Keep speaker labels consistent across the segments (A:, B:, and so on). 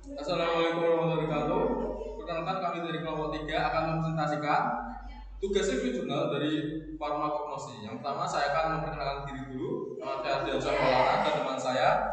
A: Assalamualaikum warahmatullahi wabarakatuh. Perkenalkan kami dari kelompok 3 akan mempresentasikan tugas review jurnal dari farmakognosi. Yang pertama saya akan memperkenalkan diri dulu. Nama saya Ardiansyah Maulana dan teman saya.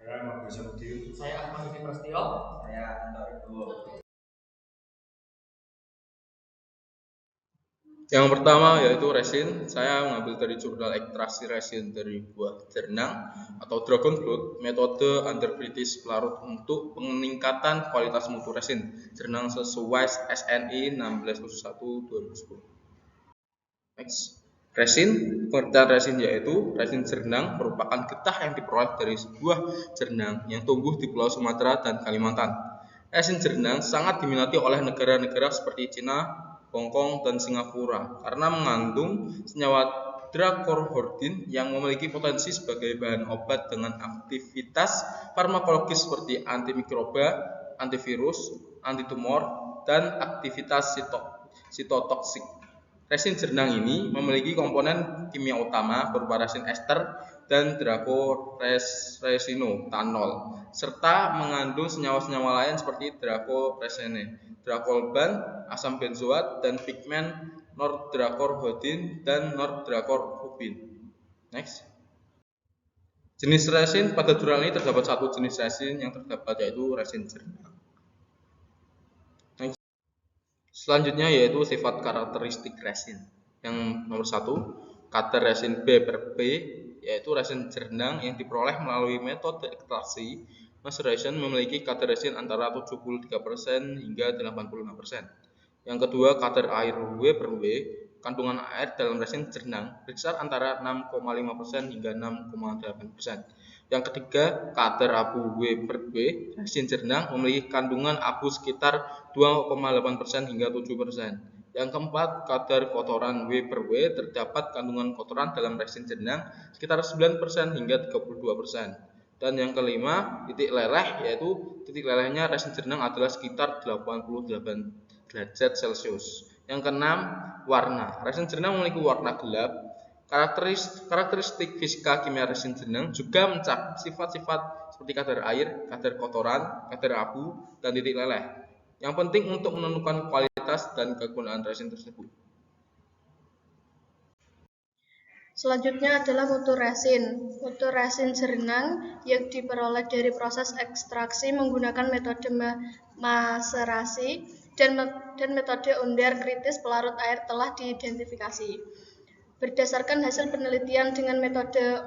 B: Saya Ahmad Samudin.
C: Saya Ahmad Yudi Prasetyo.
D: Saya Anto Ibu.
A: Yang pertama yaitu resin. Saya mengambil dari jurnal ekstraksi resin dari buah jernang atau dragon fruit, metode underbritis pelarut untuk peningkatan kualitas mutu resin jernang sesuai SNI 1671/2010. Next. Resin, pengertian resin yaitu resin jernang merupakan getah yang diperoleh dari sebuah jernang yang tumbuh di Pulau Sumatera dan Kalimantan. Resin jernang sangat diminati oleh negara-negara seperti Cina, Hong Kong, dan Singapura karena mengandung senyawa dracorohordin yang memiliki potensi sebagai bahan obat dengan aktivitas farmakologis seperti antimikroba, antivirus, antitumor, dan aktivitas sitotoksik. Resin jernang ini memiliki komponen kimia utama berupa resin ester dan dracoresinotanol serta mengandung senyawa-senyawa lain seperti dracoresine, dracolban, asam benzoat, dan pigmen nordracorhodin dan nordracorrubin. Next. Jenis resin pada jurnal ini terdapat satu jenis resin yang terdapat yaitu resin jernang. Selanjutnya yaitu sifat karakteristik resin. Yang nomor 1, kadar resin B per P, yaitu resin jernang yang diperoleh melalui metode ekstraksi maceration memiliki kadar resin antara 73% hingga 85%. Yang kedua, kadar air W per W, kandungan air dalam resin jernang berkisar antara 6,5% hingga 6,8%. Yang ketiga, kadar abu W per W, resin jernang memiliki kandungan abu sekitar 2,8% hingga 7%. Yang keempat, kadar kotoran W per W, terdapat kandungan kotoran dalam resin jernang sekitar 9% hingga 32%. Dan yang kelima, titik leleh, yaitu titik lelehnya resin jernang adalah sekitar 88 derajat Celcius. Yang keenam, warna. Resin jernang memiliki warna gelap. Karakteristik fisika kimia resin jernang juga mencakup sifat-sifat seperti kadar air, kadar kotoran, kadar abu, dan titik leleh. Yang penting untuk menentukan kualitas dan kegunaan resin tersebut.
E: Selanjutnya adalah mutu resin. Mutu resin jernang yang diperoleh dari proses ekstraksi menggunakan metode maserasi dan metode undar kritis pelarut air telah diidentifikasi. Berdasarkan hasil penelitian dengan metode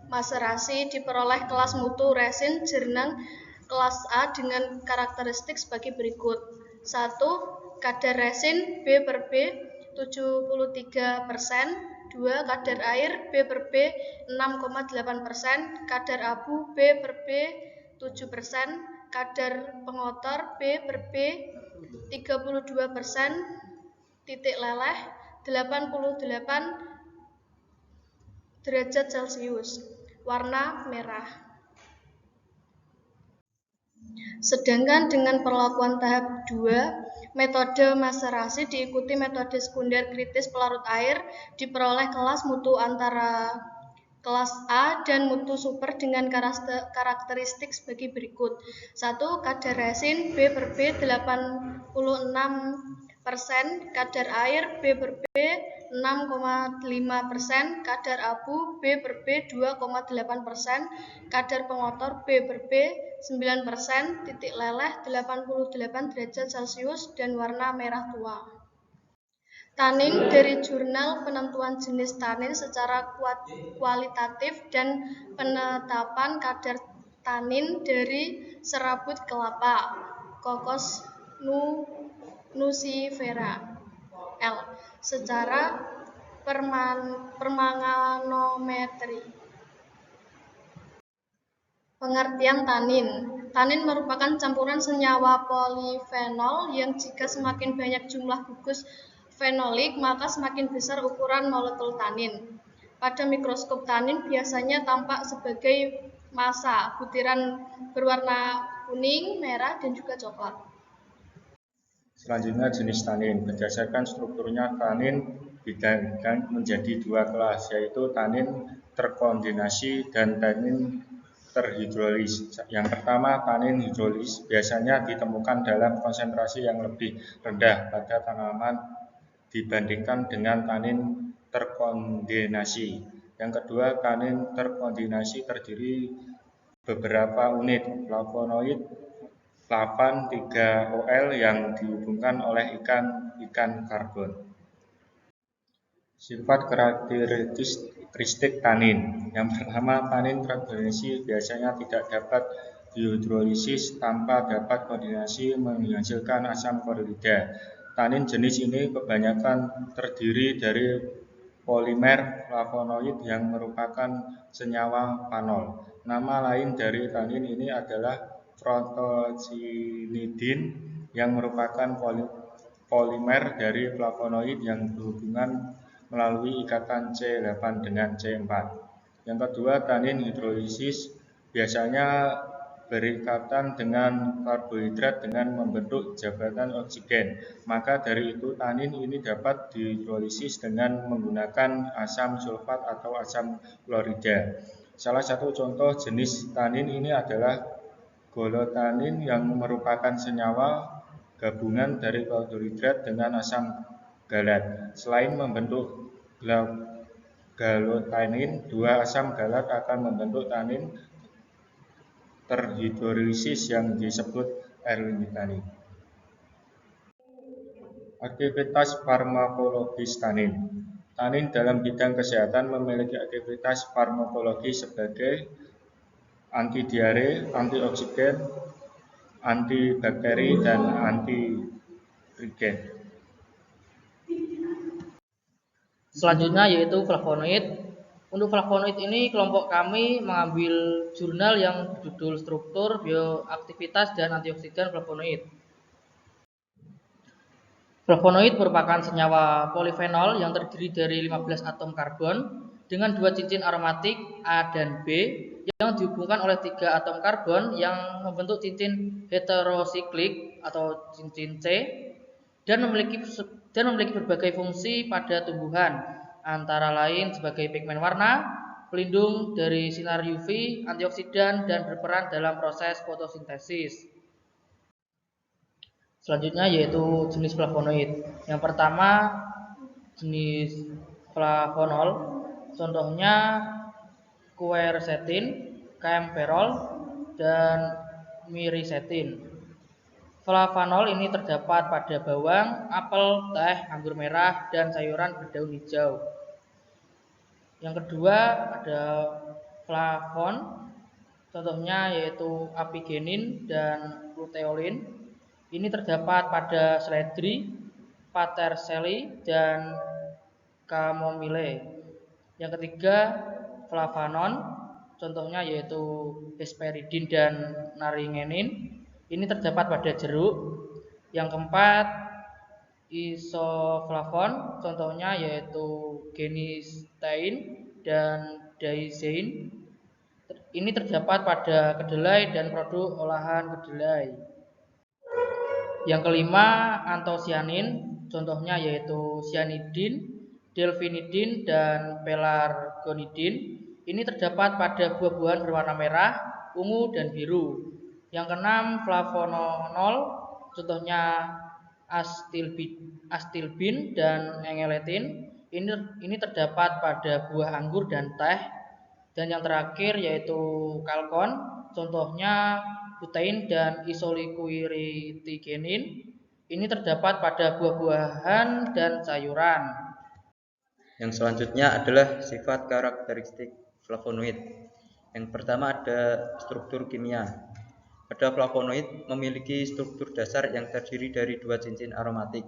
E: maserasi diperoleh kelas mutu resin jernang kelas A dengan karakteristik sebagai berikut. 1. Kadar resin B per B 73%. 2. Kadar air B per B 6,8%. Kadar abu B per B 7%. Kadar pengotor B per B 32%. Titik leleh 88 derajat Celcius. Warna merah. Sedangkan dengan perlakuan tahap 2, metode maserasi diikuti metode sekunder kritis pelarut air, diperoleh kelas mutu antara kelas A dan mutu super dengan karakteristik sebagai berikut. 1. Kadar resin B per B 86%, kadar air B per B 6,5%, kadar abu B per B 2,8%, kadar pengotor B per B 9%, titik leleh 88 derajat Celcius, dan warna merah tua. Tanin dari jurnal penentuan jenis tanin secara kualitatif dan penetapan kadar tanin dari serabut kelapa Cocos nucifera L secara permanganometri. Pengertian tanin. Tanin merupakan campuran senyawa polifenol yang jika semakin banyak jumlah gugus fenolik, maka semakin besar ukuran molekul tanin. Pada mikroskop tanin biasanya tampak sebagai massa, butiran berwarna kuning, merah, dan juga coklat.
B: Selanjutnya jenis tanin. Berdasarkan strukturnya tanin dibagi menjadi dua kelas, yaitu tanin terkondensasi dan tanin terhidrolis. Yang pertama, tanin hidrolis biasanya ditemukan dalam konsentrasi yang lebih rendah pada tanaman dibandingkan dengan tanin terkondensasi. Yang kedua, tanin terkondensasi terdiri beberapa unit flavonoid flavan 3OL yang dihubungkan oleh ikan karbon. Sifat karakteristik tanin. Yang pertama, tanin terkondensasi biasanya tidak dapat dihidrolisis tanpa dapat kondensasi menghasilkan asam klorida. Tanin jenis ini kebanyakan terdiri dari polimer flavonoid yang merupakan senyawa fanol. Nama lain dari tanin ini adalah frontosinidin yang merupakan polimer dari flavonoid yang berhubungan melalui ikatan C8 dengan C4. Yang kedua, tanin hidrolisis biasanya berikatan dengan karbohidrat dengan membentuk jabatan oksigen. Maka dari itu tanin ini dapat dihidrolisis dengan menggunakan asam sulfat atau asam klorida. Salah satu contoh jenis tanin ini adalah golotanin yang merupakan senyawa gabungan dari karbohidrat dengan asam galat. Selain membentuk galotanin, dua asam galat akan membentuk tanin terhidrolisis yang disebut L-tanin. Aktivitas farmakologis tanin. Tanin dalam bidang kesehatan memiliki aktivitas farmakologi sebagai antidiare, antioksigen, antibakteri, dan antitrigen.
C: Selanjutnya yaitu flavonoid. Untuk flavonoid ini kelompok kami mengambil jurnal yang berjudul Struktur, Bioaktivitas, dan Antioksidan Flavonoid. Flavonoid merupakan senyawa polifenol yang terdiri dari 15 atom karbon dengan 2 cincin aromatik A dan B yang dihubungkan oleh 3 atom karbon yang membentuk cincin heterosiklik atau cincin C dan memiliki berbagai fungsi pada tumbuhan, antara lain sebagai pigmen warna, pelindung dari sinar UV, antioksidan, dan berperan dalam proses fotosintesis. Selanjutnya yaitu jenis flavonoid. Yang pertama jenis flavonol, contohnya quercetin, camperol, dan myricetin. Flavanol ini terdapat pada bawang, apel, teh, anggur merah, dan sayuran berdaun hijau. Yang kedua ada flavon, contohnya yaitu apigenin dan luteolin. Ini terdapat pada seledri, paterseli, dan chamomile. Yang ketiga flavanon, contohnya yaitu hesperidin dan naringenin. Ini terdapat pada jeruk. Yang keempat isoflavon, contohnya yaitu genistein dan daisyin. Ini terdapat pada kedelai dan produk olahan kedelai. Yang kelima antosianin, contohnya yaitu cyanidin, delfinidin, dan pelargonidin. Ini terdapat pada buah-buahan berwarna merah, ungu, dan biru. Yang keenam flavonol, contohnya astilbin dan engeletin. Ini terdapat pada buah anggur dan teh. Dan yang terakhir yaitu kalkon, contohnya lutein dan isolikuiritigenin. Ini terdapat pada buah-buahan dan sayuran.
D: Yang selanjutnya adalah sifat karakteristik flavonoid. Yang pertama ada struktur kimia. Pada flavonoid memiliki struktur dasar yang terdiri dari 2 cincin aromatik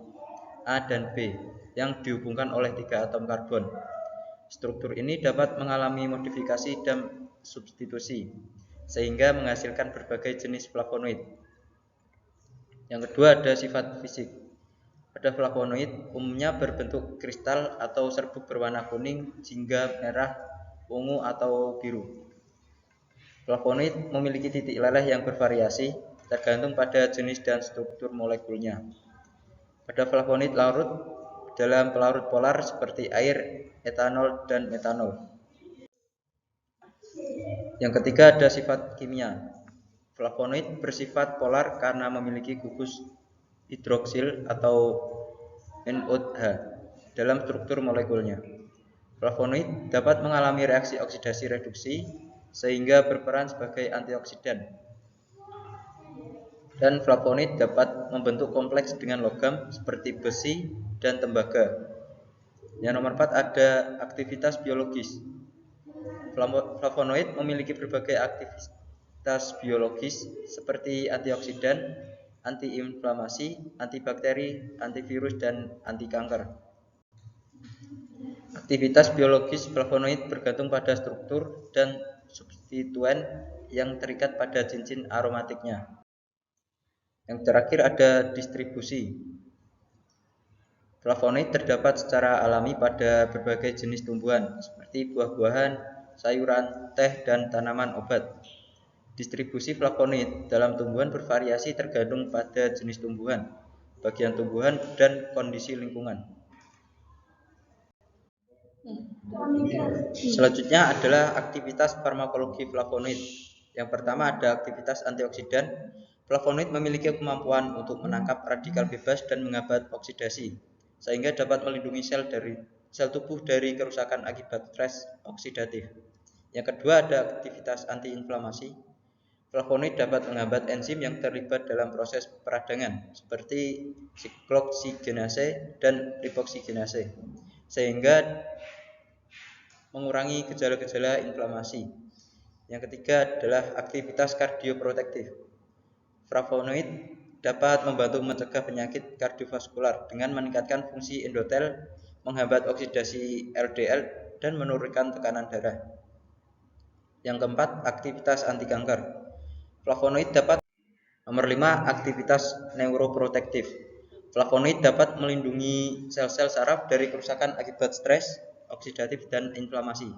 D: A dan B yang dihubungkan oleh 3 atom karbon. Struktur ini dapat mengalami modifikasi dan substitusi sehingga menghasilkan berbagai jenis flavonoid. Yang kedua ada sifat fisik. Pada flavonoid umumnya berbentuk kristal atau serbuk berwarna kuning, jingga, merah, ungu, atau biru. Flavonoid memiliki titik leleh yang bervariasi tergantung pada jenis dan struktur molekulnya. Pada flavonoid larut dalam pelarut polar seperti air, etanol, dan metanol. Yang ketiga ada sifat kimia. Flavonoid bersifat polar karena memiliki gugus hidroksil atau NOH dalam struktur molekulnya. Flavonoid dapat mengalami reaksi oksidasi reduksi sehingga berperan sebagai antioksidan. Dan flavonoid dapat membentuk kompleks dengan logam seperti besi dan tembaga. Yang nomor 4 ada aktivitas biologis. Flavonoid memiliki berbagai aktivitas biologis seperti antioksidan, antiinflamasi, antibakteri, antivirus, dan anti kanker. Aktivitas biologis flavonoid bergantung pada struktur dan substituen yang terikat pada cincin aromatiknya. Yang terakhir ada distribusi. Flavonoid terdapat secara alami pada berbagai jenis tumbuhan seperti buah-buahan, sayuran, teh, dan tanaman obat. Distribusi flavonoid dalam tumbuhan bervariasi tergantung pada jenis tumbuhan, bagian tumbuhan, dan kondisi lingkungan. Selanjutnya adalah aktivitas farmakologi flavonoid. Yang pertama ada aktivitas antioksidan. Flavonoid memiliki kemampuan untuk menangkap radikal bebas dan menghambat oksidasi, sehingga dapat melindungi sel tubuh dari kerusakan akibat stres oksidatif. Yang kedua ada aktivitas antiinflamasi. Flavonoid dapat menghambat enzim yang terlibat dalam proses peradangan seperti sikloksigenase dan lipoksigenase, sehingga mengurangi gejala-gejala inflamasi. Yang ketiga adalah aktivitas kardioprotektif. Flavonoid dapat membantu mencegah penyakit kardiovaskular dengan meningkatkan fungsi endotel, menghambat oksidasi LDL, dan menurunkan tekanan darah. Yang keempat, aktivitas anti kanker. Flavonoid dapat nomor 5, aktivitas neuroprotektif. Flavonoid dapat melindungi sel-sel saraf dari kerusakan akibat stres oksidatif dan inflamasi,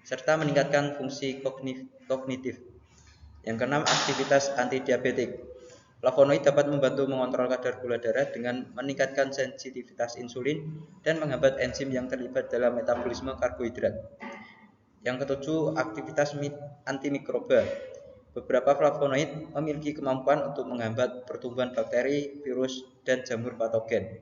D: serta meningkatkan fungsi kognitif. Yang keenam, aktivitas antidiabetik. Flavonoid dapat membantu mengontrol kadar gula darah dengan meningkatkan sensitivitas insulin dan menghambat enzim yang terlibat dalam metabolisme karbohidrat. Yang ketujuh, aktivitas antimikroba. Beberapa flavonoid memiliki kemampuan untuk menghambat pertumbuhan bakteri, virus, dan jamur patogen.